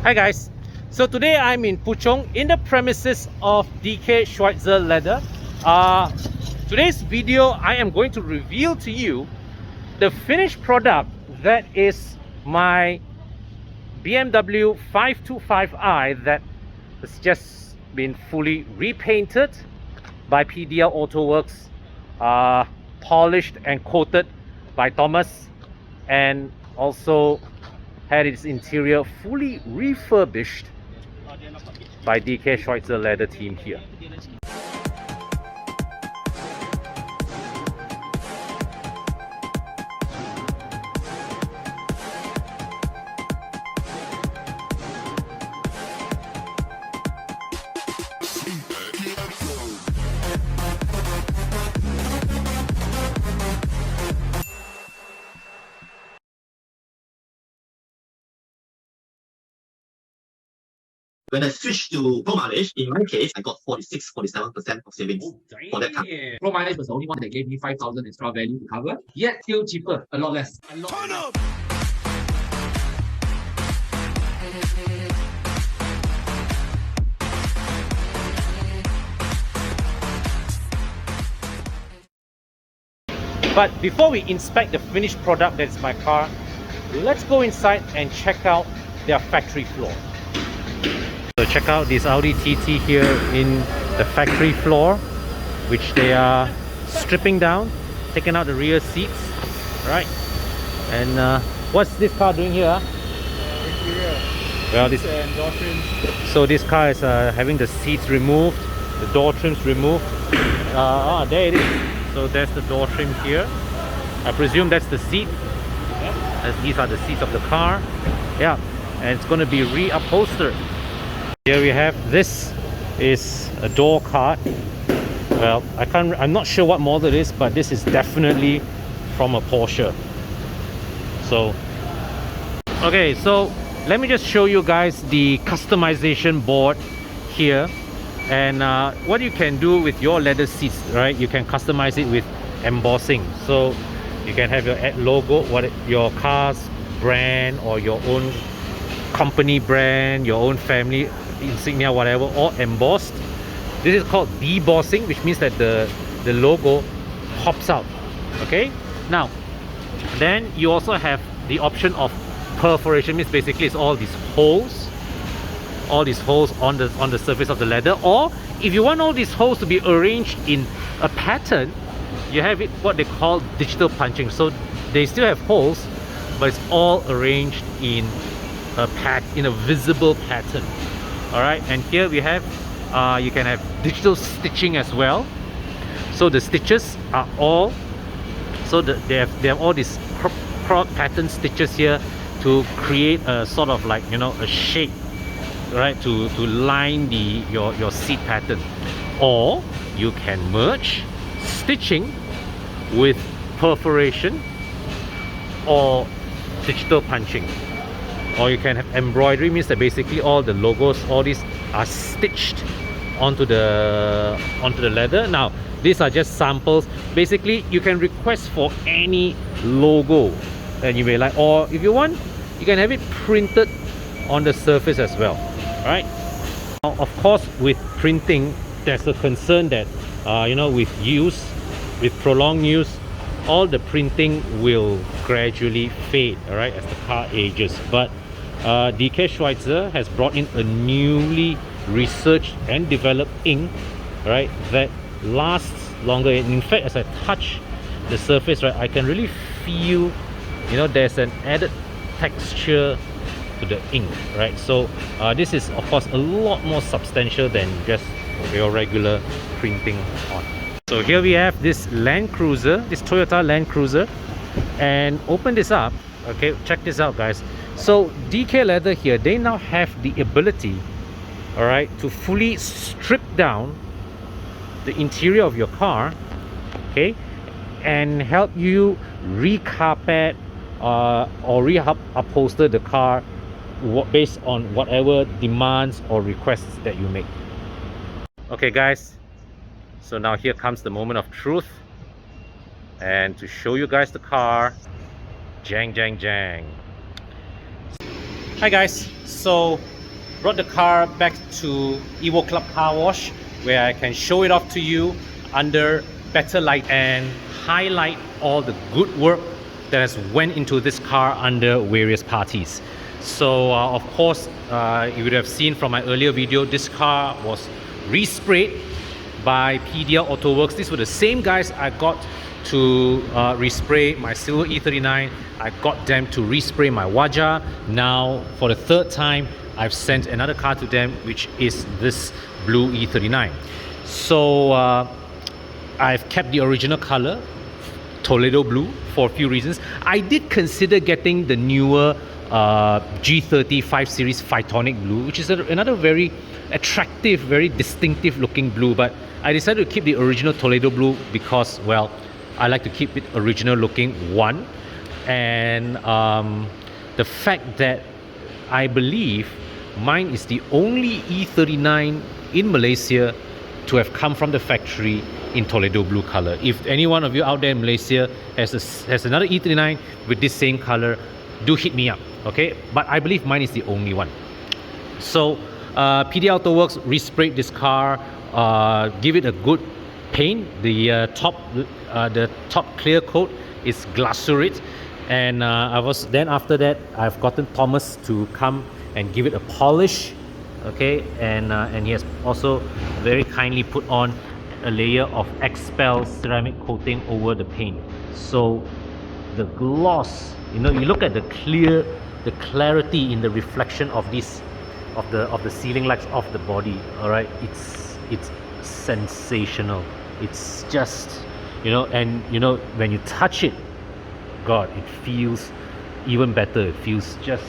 Hi guys, so today I'm in Puchong in the premises of DK Schweizer Leather. Today's video I am going to reveal to you the finished product that is my BMW 525i that has just been fully repainted by PDL Auto Works, polished and coated by Thomas, and also had its interior fully refurbished by DK Schweizer Leather team here. When I switched to pro mileage, in my case, I got 46-47% of savings for that car. Pro mileage was the only one that gave me 5,000 extra value to cover, yet still cheaper, a lot less. Turn up! But before we inspect the finished product that's my car, let's go inside and check out their factory floor. So check out this Audi TT here in the factory floor, which they are stripping down, taking out the rear seats, right? And what's this car doing here? Interior. Well, this and door trims. So this car is having the seats removed, the door trims removed. There it is. So there's the door trim here. I presume that's the seat. As these are the seats of the car. Yeah, and it's going to be reupholstered. Here we have, this is a door card. Well, I'm not sure what model it is, but this is definitely from a Porsche. So, okay, so let me just show you guys the customization board here. And what you can do with your leather seats, right? You can customize it with embossing. So you can have your logo, your car's brand or your own company brand, your own family insignia, whatever, all embossed. This is called debossing, which means that the logo pops out. Okay, now then you also have the option of perforation, means basically it's all these holes on the surface of the leather. Or if you want all these holes to be arranged in a pattern, you have it what they call digital punching. So they still have holes, but it's all arranged in a visible pattern. All right, and here we have you can have digital stitching as well. So the stitches are all they have all these pattern stitches here to create a sort of like, you know, a shape, right, to line your seat pattern. Or you can merge stitching with perforation or digital punching. Or you can have embroidery, means that basically all the logos, all these are stitched onto the leather. Now these are just samples. Basically you can request for any logo that you may like, or if you want, you can have it printed on the surface as well, right? Now, of course, with printing, there's a concern that you know, with prolonged use, all the printing will gradually fade, all right, as the car ages. But DK Schweizer has brought in a newly researched and developed ink, right, that lasts longer. In fact, as I touch the surface, right, I can really feel, you know, there's an added texture to the ink, right? So this is of course a lot more substantial than just your regular printing on. So here we have this Land Cruiser, this Toyota Land Cruiser, and open this up. Okay, check this out, guys. So DK Leather here, they now have the ability, all right, to fully strip down the interior of your car, okay, and help you recarpet or reupholster the car based on whatever demands or requests that you make. Okay guys, so now here comes the moment of truth, and to show you guys the car, jang. Hi guys, so brought the car back to EvoClub Car Wash where I can show it off to you under better light and highlight all the good work that has went into this car under various parties. So of course, you would have seen from my earlier video, this car was resprayed by PDL Autoworks. These were the same guys I got to respray my silver E39. I got them to respray my Waja. Now for the third time I've sent another car to them, which is this blue E39. So I've kept the original color, Toledo blue, for a few reasons. I did consider getting the newer G30 5 Series Phytonic blue, which is another very attractive, very distinctive looking blue, but I decided to keep the original Toledo blue because, well, I like to keep it original looking, one, and the fact that I believe mine is the only E39 in Malaysia to have come from the factory in Toledo blue color. If any one of you out there in Malaysia has another E39 with this same color, do hit me up, okay? But I believe mine is the only one. So PDL Autoworks resprayed this car, give it a good paint. The top clear coat is glassurite, and then after that I've gotten Thomas to come and give it a polish, okay, and he has also very kindly put on a layer of Expel ceramic coating over the paint. So the gloss, you know, you look at the clarity in the reflection of this of the ceiling lights of the body. All right, it's sensational. It's just, you know, and you know, when you touch it, God, it feels even better. It feels just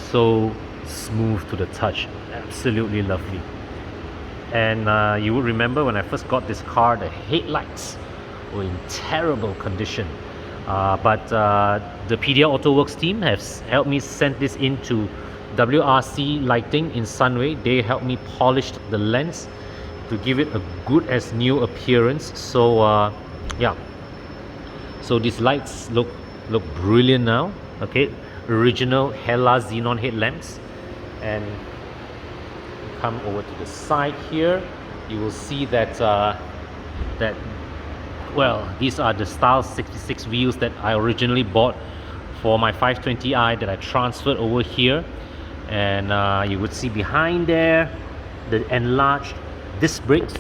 so smooth to the touch. Absolutely lovely. And you would remember when I first got this car, the headlights were in terrible condition. But the PDL Autoworks team has helped me send this into WRC Lighting in Sunway. They helped me polish the lens to give it a good as new appearance. So yeah, so these lights look brilliant now. Okay, original Hella xenon headlamps. And come over to the side here, you will see that well, these are the Style 66 wheels that I originally bought for my 520i that I transferred over here. And you would see behind there the enlarged disc brakes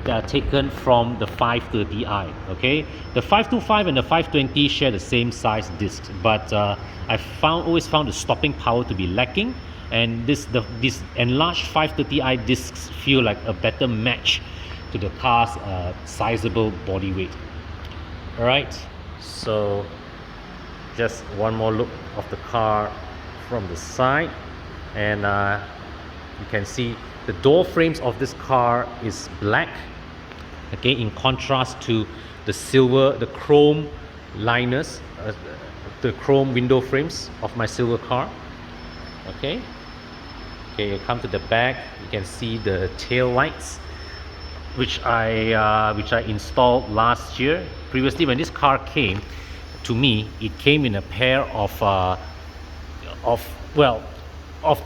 that are taken from the 530i. Okay, the 525 and the 520 share the same size discs, but I always found the stopping power to be lacking, and these enlarged 530i discs feel like a better match to the car's sizable body weight. All right, so just one more look of the car from the side, and you can see the door frames of this car is black, okay, in contrast to the silver, the chrome liners, the chrome window frames of my silver car. Okay, you come to the back, you can see the tail lights, which I installed last year. Previously, when this car came to me, it came in a pair of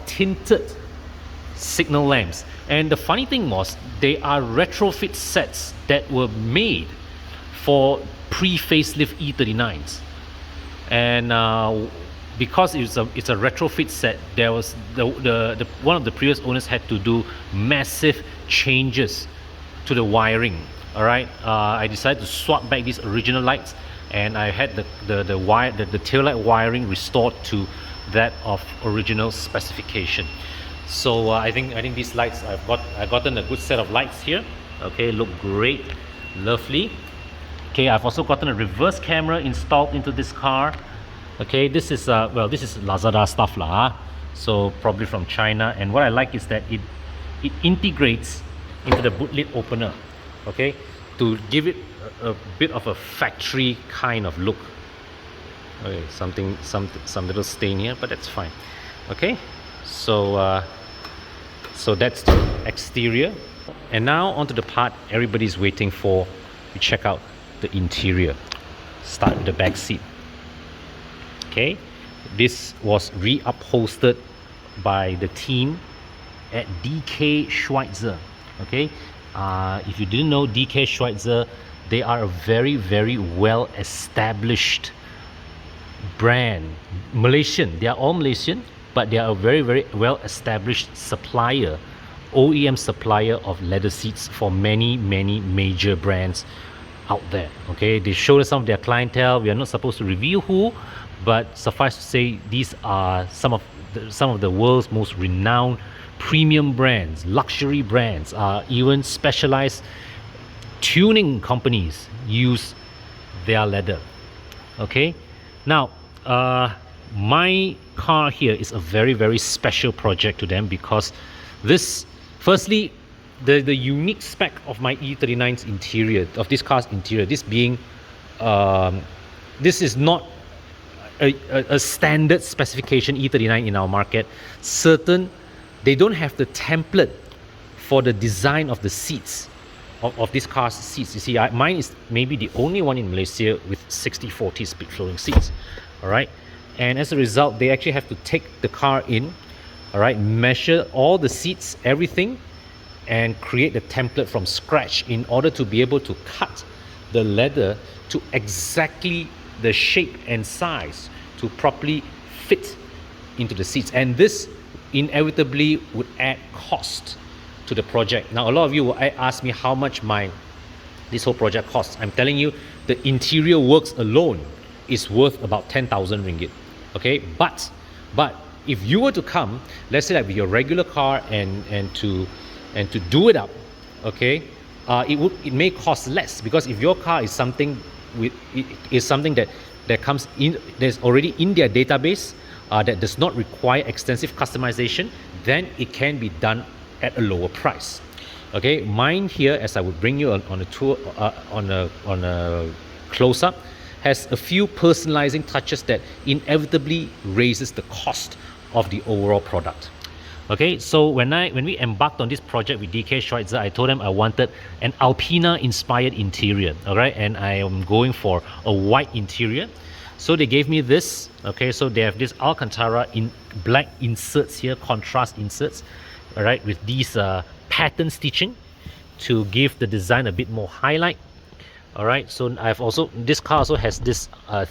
tinted signal lamps. And the funny thing was, they are retrofit sets that were made for pre-facelift E39s. And because it's a retrofit set, there was one of the previous owners had to do massive changes to the wiring. All right, I decided to swap back these original lights, and I had the tail light wiring restored to that of original specification. So I think these lights, I've gotten a good set of lights here. Okay, look great, lovely. Okay, I've also gotten a reverse camera installed into this car. Okay, this is this is Lazada stuff lah, so probably from China. And what I like is that it integrates into the boot lid opener, okay, to give it a bit of a factory kind of look. Okay, some little stain here, but that's fine. Okay, so so that's the exterior, and now onto the part everybody's waiting for. We check out the interior. Start with the back seat. Okay, This was reupholstered by the team at DK Schweizer. Okay, if you didn't know DK Schweizer, they are a very well established brand. Malaysian, they are all Malaysian, but they are a very well established supplier, OEM supplier of leather seats for many major brands out there. Okay, they showed us some of their clientele. We are not supposed to reveal who, but suffice to say, these are some of the world's most renowned premium brands, luxury brands, even specialized tuning companies use their leather. Okay, now my car here is a very special project to them, because this, firstly, the unique spec of my E39's interior, of this car's interior, this being this is not a standard specification E39 in our market. They don't have the template for the design of the seats of this car's seats. You see, mine is maybe the only one in Malaysia with 60/40 split flowing seats. All right, and as a result, they actually have to take the car in, all right, measure all the seats, everything, and create the template from scratch in order to be able to cut the leather to exactly the shape and size to properly fit into the seats. And this inevitably would add cost to the project. Now, a lot of you will ask me how much this whole project costs. I'm telling you, the interior works alone is worth about 10,000 ringgit. Okay, but if you were to come, let's say like with your regular car and to do it up, okay, it may cost less, because if your car is something that comes in, there's already in their database, that does not require extensive customization, then it can be done at a lower price. Okay, mine here, as I would bring you on a tour, on a close-up, has a few personalizing touches that inevitably raises the cost of the overall product. Okay, so when we embarked on this project with DK Schweizer, I told them I wanted an Alpina-inspired interior, all right, and I am going for a white interior. So they gave me this. Okay, so they have this Alcantara in black inserts here, contrast inserts, all right, with these pattern stitching to give the design a bit more highlight. All right, so this car also has this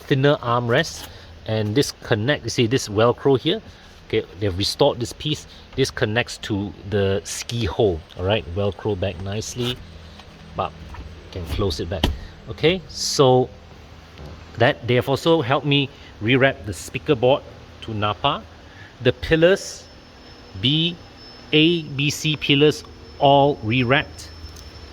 thinner armrest, and this you see this Velcro here. Okay, they've restored this piece. This connects to the ski hole. All right, Velcro back nicely, but can close it back. Okay, so that they have also helped me rewrap the speaker board to Napa. The pillars, A, B, C pillars, all rewrapped,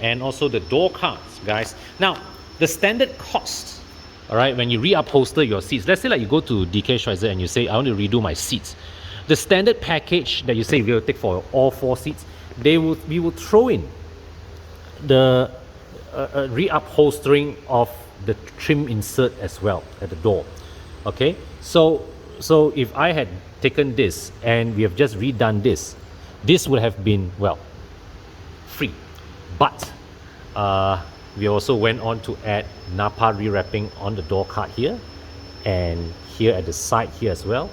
and also the door cards, guys. Now, the standard cost, all right, when you reupholster your seats, let's say like you go to DK Schweizer and you say, I want to redo my seats. The standard package that you say we will take for all 4 seats, we will throw in the reupholstering of the trim insert as well at the door. Okay, so if I had taken this and we have just redone this would have been, well, free. But we also went on to add Napa rewrapping on the door card here, and here at the side here as well.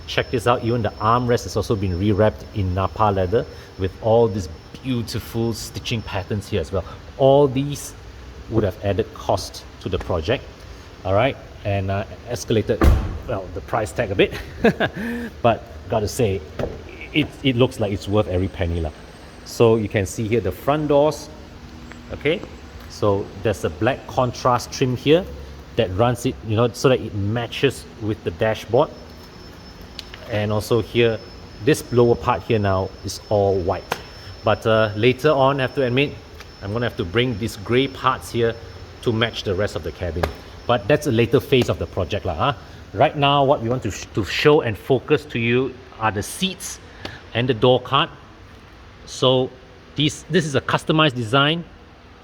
Check this out, even the armrest has also been rewrapped in Napa leather with all these beautiful stitching patterns here as well. All these would have added cost to the project, all right, and escalated, well, the price tag a bit. But gotta say, it looks like it's worth every penny lah. So you can see here the front doors. Okay, so there's a black contrast trim here that runs it, you know, so that it matches with the dashboard. And also here, this lower part here now is all white. But later on, I have to admit, I'm gonna have to bring these gray parts here to match the rest of the cabin. But that's a later phase of the project lah, huh? Right now, what we want to show and focus to you are the seats and the door card. So this is a customized design,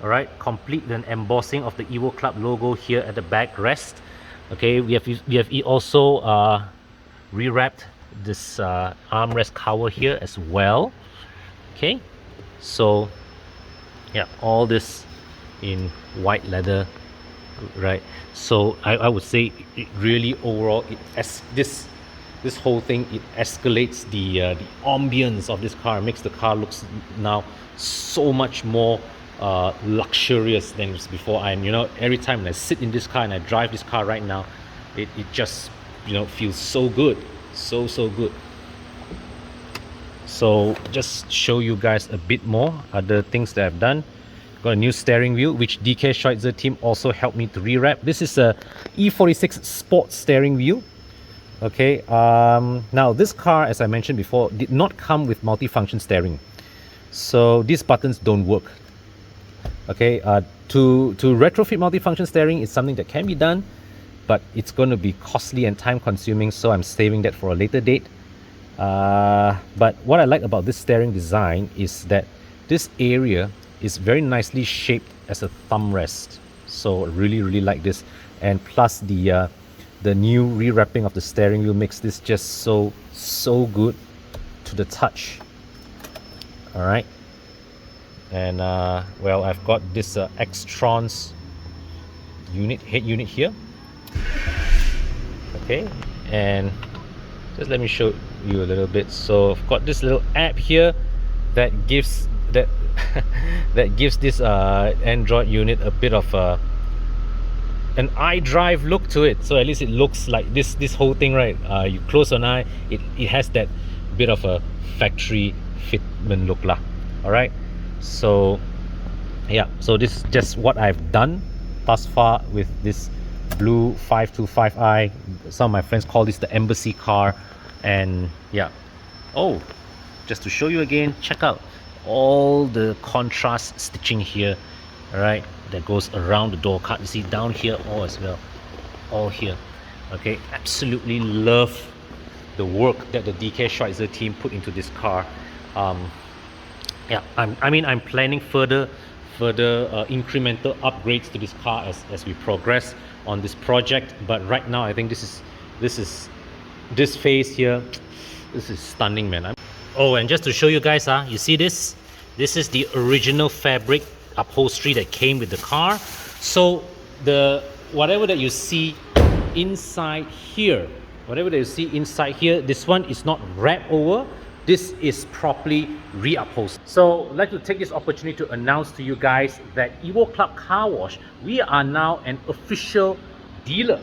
all right, complete with an embossing of the EvoClub logo here at the backrest. Okay, we have also rewrapped this armrest cover here as well. Okay, so yeah, all this in white leather, right? So I would say it really overall, this this whole thing, it escalates the ambience of this car, makes the car looks now so much more luxurious than it was before. And you know, every time when I sit in this car and I drive this car right now, it just, you know, feels so good, so good. So just show you guys a bit more other things that I've done. Got a new steering wheel, which DK Schweizer team also helped me to rewrap. This is a E46 Sport steering wheel. Okay, now this car, as I mentioned before, did not come with multifunction steering, so these buttons don't work. Okay, to retrofit multifunction steering is something that can be done, but it's going to be costly and time consuming, so I'm saving that for a later date. But what I like about this steering design is that this area is very nicely shaped as a thumb rest, so really like this. And plus the new rewrapping of the steering wheel makes this just so good to the touch. All right, and well, I've got this X-Trons head unit here. Okay, and just let me show you a little bit. So I've got this little app here that gives that gives this Android unit a bit of an iDrive look to it. So at least it looks like this whole thing, right? You close an eye, it has that bit of a factory fitment look lah. All right, so yeah, so this is just what I've done thus far with this blue 525i. Some of my friends call this the embassy car. And yeah, oh, just to show you again, check out all the contrast stitching here, all right, that goes around the door card. You see down here all as well, all here. Okay, absolutely love the work that the DK Schweizer team put into this car. Yeah, I'm planning further incremental upgrades to this car as we progress on this project, but right now I think this phase here, this is stunning, man. Oh, and just to show you guys, you see this is the original fabric upholstery that came with the car. So the whatever that you see inside here, this one is not wrapped over. This is properly reupholstered. So I'd like to take this opportunity to announce to you guys that EvoClub Car Wash, we are now an official dealer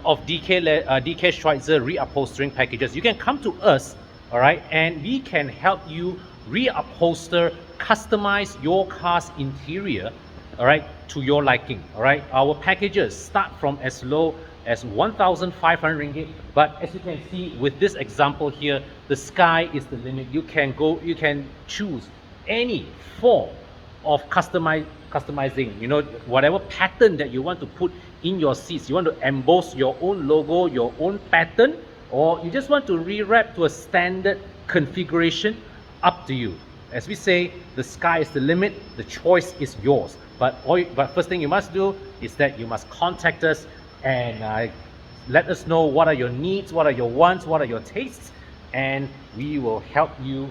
of DK Schweizer reupholstering packages. You can come to us, all right, and we can help you reupholster, customize your car's interior, all right, to your liking. All right, our packages start from as low as 1,500 ringgit, but as you can see with this example here, the sky is the limit. You can choose any form of customizing, you know, whatever pattern that you want to put in your seats. You want to emboss your own logo, your own pattern, or you just want to rewrap to a standard configuration, up to you. As we say, the sky is the limit, the choice is yours. But first thing you must do is that you must contact us and let us know what are your needs, what are your wants, what are your tastes, and we will help you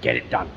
get it done.